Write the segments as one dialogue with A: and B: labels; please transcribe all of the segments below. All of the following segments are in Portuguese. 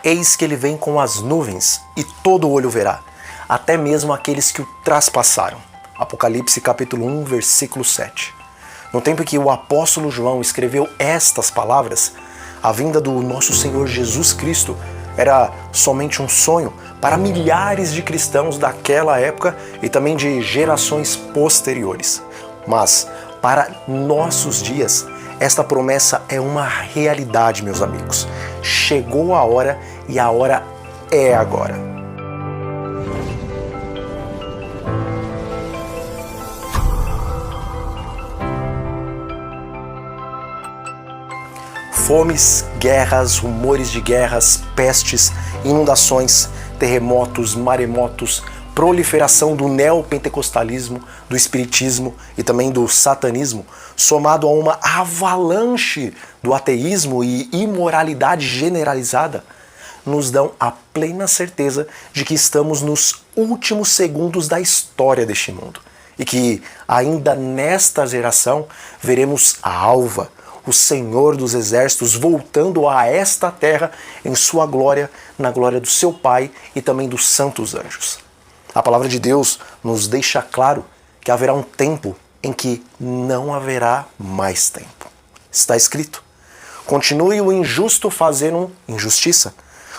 A: Eis que ele vem com as nuvens, e todo olho verá, até mesmo aqueles que o traspassaram. Apocalipse capítulo 1, versículo 7. No tempo em que o apóstolo João escreveu estas palavras, a vinda do nosso Senhor Jesus Cristo era somente um sonho para milhares de cristãos daquela época e também de gerações posteriores. Mas, para nossos dias, esta promessa é uma realidade, meus amigos. Chegou a hora e a hora é agora. Fomes, guerras, rumores de guerras, pestes, inundações, terremotos, maremotos, proliferação do neopentecostalismo, do espiritismo e também do satanismo, somado a uma avalanche do ateísmo e imoralidade generalizada, nos dão a plena certeza de que estamos nos últimos segundos da história deste mundo e que ainda nesta geração veremos a alva, o Senhor dos Exércitos voltando a esta terra em sua glória, na glória do seu Pai e também dos santos anjos. A palavra de Deus nos deixa claro que haverá um tempo em que não haverá mais tempo. Está escrito: continue o injusto fazendo injustiça,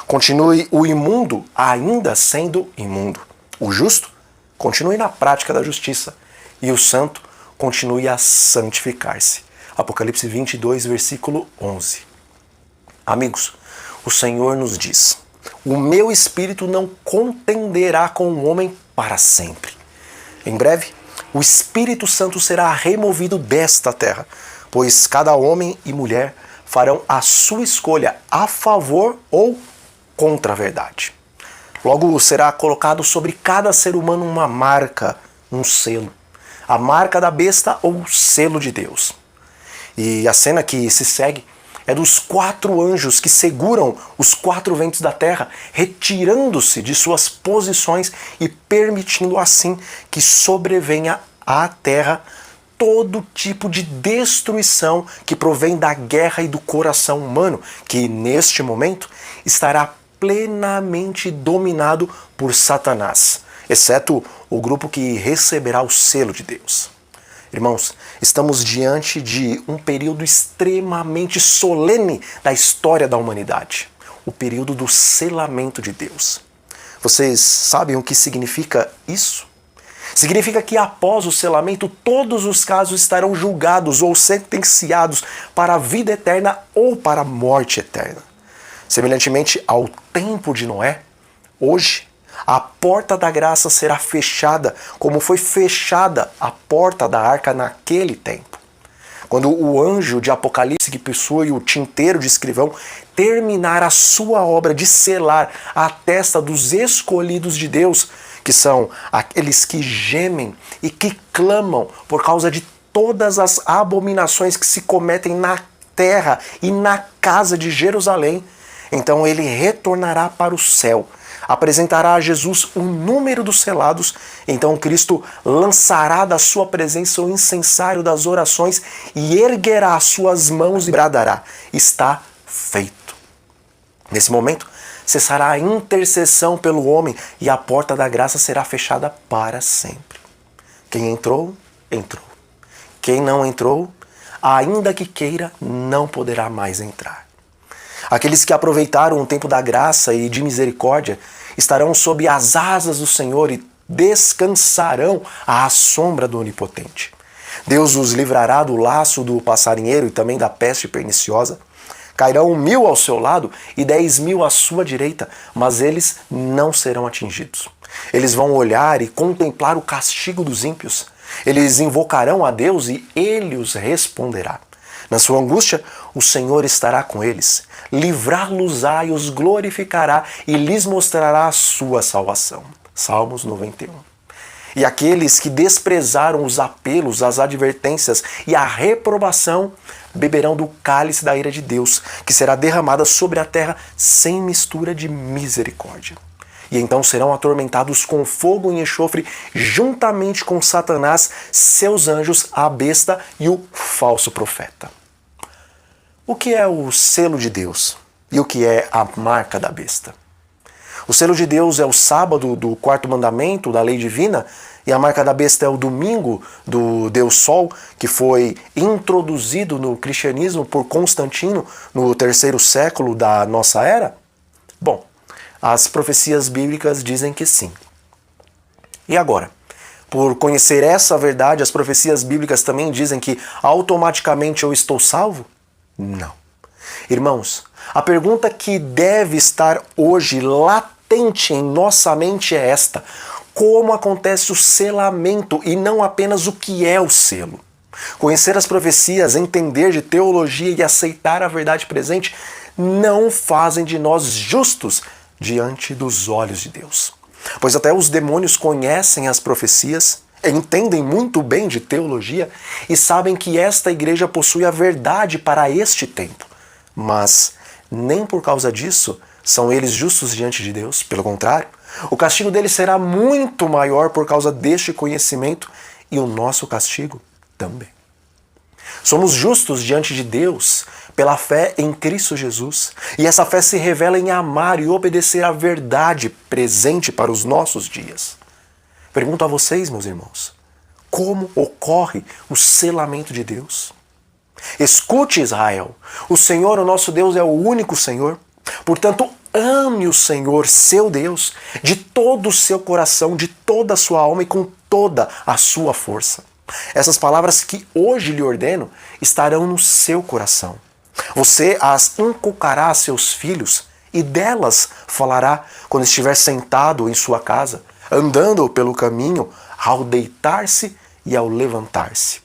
A: continue o imundo ainda sendo imundo. O justo continue na prática da justiça e o santo continue a santificar-se. Apocalipse 22, versículo 11. Amigos, o Senhor nos diz: o meu espírito não contenderá com o homem para sempre. Em breve, o Espírito Santo será removido desta terra, pois cada homem e mulher farão a sua escolha a favor ou contra a verdade. Logo, será colocado sobre cada ser humano uma marca, um selo. A marca da besta ou o selo de Deus. E a cena que se segue é dos 4 anjos que seguram os 4 ventos da terra, retirando-se de suas posições e permitindo assim que sobrevenha à terra todo tipo de destruição que provém da guerra e do coração humano, que neste momento estará plenamente dominado por Satanás, exceto o grupo que receberá o selo de Deus. Irmãos, estamos diante de um período extremamente solene da história da humanidade, o período do selamento de Deus. Vocês sabem o que significa isso? Significa que após o selamento, todos os casos estarão julgados ou sentenciados para a vida eterna ou para a morte eterna. Semelhantemente ao tempo de Noé, hoje, a porta da graça será fechada, como foi fechada a porta da arca naquele tempo. Quando o anjo de Apocalipse, que possui o tinteiro de escrivão, terminar a sua obra de selar a testa dos escolhidos de Deus, que são aqueles que gemem e que clamam por causa de todas as abominações que se cometem na terra e na casa de Jerusalém, então ele retornará para o céu, apresentará a Jesus o número dos selados, então Cristo lançará da sua presença o incensário das orações e erguerá as suas mãos e bradará: está feito. Nesse momento, cessará a intercessão pelo homem e a porta da graça será fechada para sempre. Quem entrou, entrou. Quem não entrou, ainda que queira, não poderá mais entrar. Aqueles que aproveitaram o tempo da graça e de misericórdia estarão sob as asas do Senhor e descansarão à sombra do Onipotente. Deus os livrará do laço do passarinheiro e também da peste perniciosa. Cairão 1.000 ao seu lado e 10.000 à sua direita, mas eles não serão atingidos. Eles vão olhar e contemplar o castigo dos ímpios. Eles invocarão a Deus e Ele os responderá. Na sua angústia, o Senhor estará com eles, livrá-los-á e os glorificará e lhes mostrará a sua salvação. Salmos 91. E aqueles que desprezaram os apelos, as advertências e a reprovação, beberão do cálice da ira de Deus, que será derramada sobre a terra sem mistura de misericórdia. E então serão atormentados com fogo e enxofre, juntamente com Satanás, seus anjos, a besta e o falso profeta. O que é o selo de Deus? E o que é a marca da besta? O selo de Deus é o sábado do quarto mandamento da lei divina, e a marca da besta é o domingo do Deus Sol, que foi introduzido no cristianismo por Constantino no 3º século da nossa era? Bom, as profecias bíblicas dizem que sim. E agora? Por conhecer essa verdade, as profecias bíblicas também dizem que automaticamente eu estou salvo? Não. Irmãos, a pergunta que deve estar hoje latente em nossa mente é esta: como acontece o selamento e não apenas o que é o selo? Conhecer as profecias, entender de teologia e aceitar a verdade presente não fazem de nós justos diante dos olhos de Deus. Pois até os demônios conhecem as profecias, entendem muito bem de teologia e sabem que esta igreja possui a verdade para este tempo. Mas nem por causa disso são eles justos diante de Deus. Pelo contrário, o castigo deles será muito maior por causa deste conhecimento e o nosso castigo também. Somos justos diante de Deus pela fé em Cristo Jesus, e essa fé se revela em amar e obedecer à verdade presente para os nossos dias. Pergunto a vocês, meus irmãos, como ocorre o selamento de Deus? Escute, Israel, o Senhor, o nosso Deus, é o único Senhor. Portanto, ame o Senhor, seu Deus, de todo o seu coração, de toda a sua alma e com toda a sua força. Essas palavras que hoje lhe ordeno estarão no seu coração. Você as inculcará a seus filhos e delas falará quando estiver sentado em sua casa, andando pelo caminho, ao deitar-se e ao levantar-se.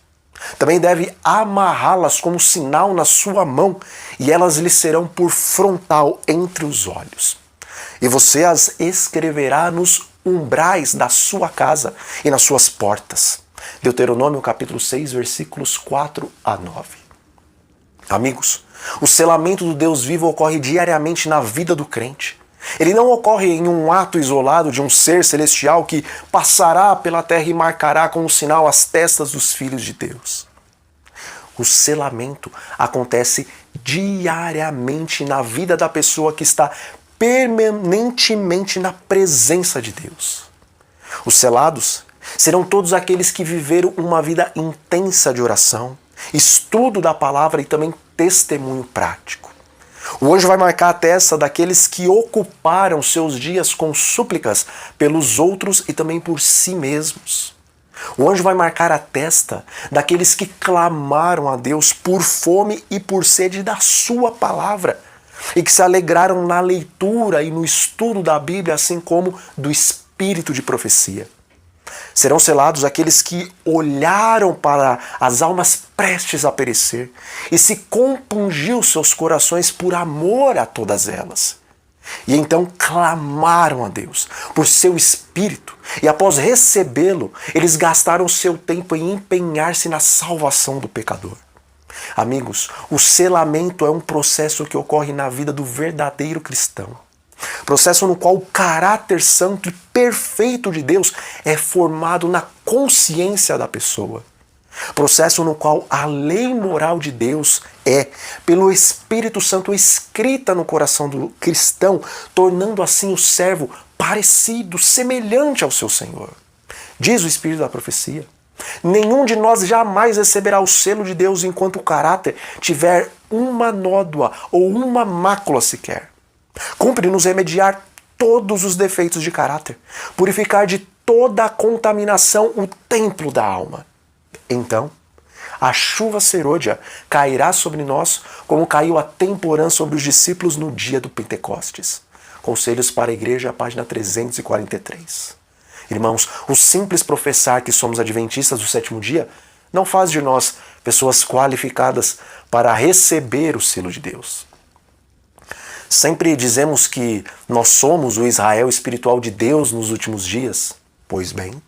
A: Também deve amarrá-las como sinal na sua mão, e elas lhe serão por frontal entre os olhos. E você as escreverá nos umbrais da sua casa e nas suas portas. Deuteronômio capítulo 6, versículos 4 a 9. Amigos, o selamento do Deus vivo ocorre diariamente na vida do crente. Ele não ocorre em um ato isolado de um ser celestial que passará pela terra e marcará com um sinal as testas dos filhos de Deus. O selamento acontece diariamente na vida da pessoa que está permanentemente na presença de Deus. Os selados serão todos aqueles que viveram uma vida intensa de oração, estudo da palavra e também testemunho prático. O anjo vai marcar a testa daqueles que ocuparam seus dias com súplicas pelos outros e também por si mesmos. O anjo vai marcar a testa daqueles que clamaram a Deus por fome e por sede da sua palavra e que se alegraram na leitura e no estudo da Bíblia, assim como do espírito de profecia. Serão selados aqueles que olharam para as almas prestes a perecer e se compungiu seus corações por amor a todas elas. E então clamaram a Deus por seu espírito e após recebê-lo, eles gastaram seu tempo em empenhar-se na salvação do pecador. Amigos, o selamento é um processo que ocorre na vida do verdadeiro cristão. Processo no qual o caráter santo e perfeito de Deus é formado na consciência da pessoa. Processo no qual a lei moral de Deus é, pelo Espírito Santo, escrita no coração do cristão, tornando assim o servo parecido, semelhante ao seu Senhor. Diz o Espírito da profecia: nenhum de nós jamais receberá o selo de Deus enquanto o caráter tiver uma nódoa ou uma mácula sequer. Cumpre-nos remediar todos os defeitos de caráter, purificar de toda a contaminação o templo da alma. Então, a chuva serôdia cairá sobre nós como caiu a temporã sobre os discípulos no dia do Pentecostes. Conselhos para a Igreja, página 343. Irmãos, o simples professar que somos adventistas do sétimo dia não faz de nós pessoas qualificadas para receber o selo de Deus. Sempre dizemos que nós somos o Israel espiritual de Deus nos últimos dias. Pois bem,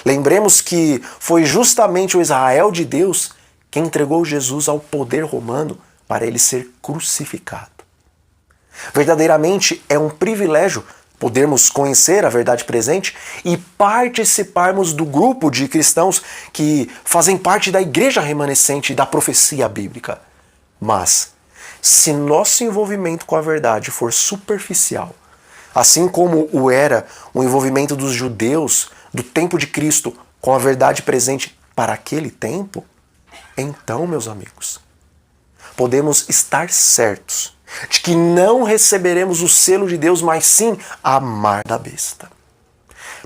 A: lembremos que foi justamente o Israel de Deus quem entregou Jesus ao poder romano para ele ser crucificado. Verdadeiramente é um privilégio podermos conhecer a verdade presente e participarmos do grupo de cristãos que fazem parte da igreja remanescente da profecia bíblica. Mas Se nosso envolvimento com a verdade for superficial, assim como o era o envolvimento dos judeus do tempo de Cristo com a verdade presente para aquele tempo, então, meus amigos, podemos estar certos de que não receberemos o selo de Deus, mas sim a marca da besta.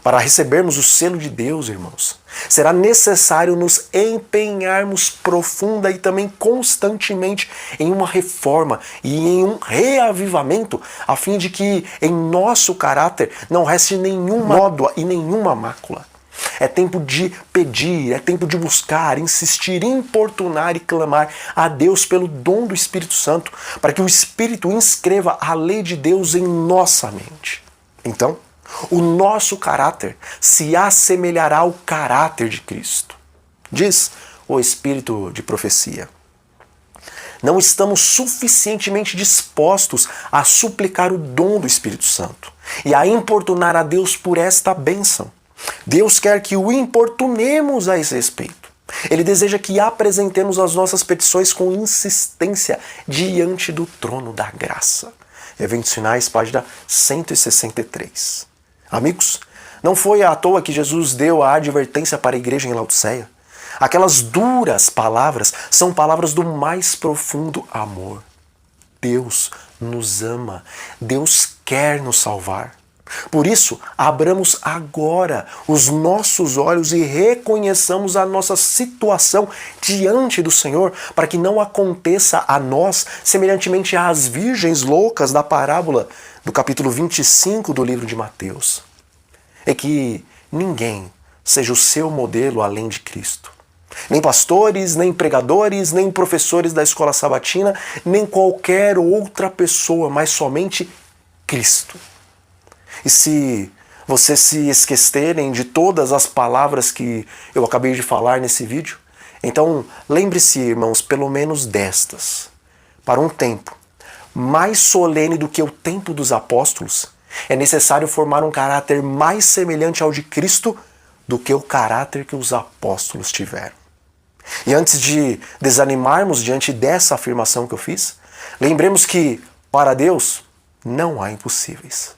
A: Para recebermos o selo de Deus, irmãos, será necessário nos empenharmos profunda e também constantemente em uma reforma e em um reavivamento, a fim de que em nosso caráter não reste nenhuma nódoa e nenhuma mácula. É tempo de pedir, é tempo de buscar, insistir, importunar e clamar a Deus pelo dom do Espírito Santo, para que o Espírito inscreva a lei de Deus em nossa mente. Então, o nosso caráter se assemelhará ao caráter de Cristo. Diz o Espírito de profecia. Não estamos suficientemente dispostos a suplicar o dom do Espírito Santo e a importunar a Deus por esta bênção. Deus quer que o importunemos a esse respeito. Ele deseja que apresentemos as nossas petições com insistência diante do trono da graça. Eventos Finais, página 163. Amigos, não foi à toa que Jesus deu a advertência para a igreja em Laodiceia. Aquelas duras palavras são palavras do mais profundo amor. Deus nos ama, Deus quer nos salvar. Por isso, abramos agora os nossos olhos e reconheçamos a nossa situação diante do Senhor, para que não aconteça a nós semelhantemente às virgens loucas da parábola do capítulo 25 do livro de Mateus. É que ninguém seja o seu modelo além de Cristo. Nem pastores, nem pregadores, nem professores da escola sabatina, nem qualquer outra pessoa, mas somente Cristo. E se vocês se esquecerem de todas as palavras que eu acabei de falar nesse vídeo, então lembre-se, irmãos, pelo menos destas. Para um tempo mais solene do que o tempo dos apóstolos, é necessário formar um caráter mais semelhante ao de Cristo do que o caráter que os apóstolos tiveram. E antes de desanimarmos diante dessa afirmação que eu fiz, lembremos que, para Deus, não há impossíveis.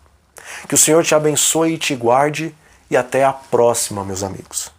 A: Que o Senhor te abençoe e te guarde, e até a próxima, meus amigos.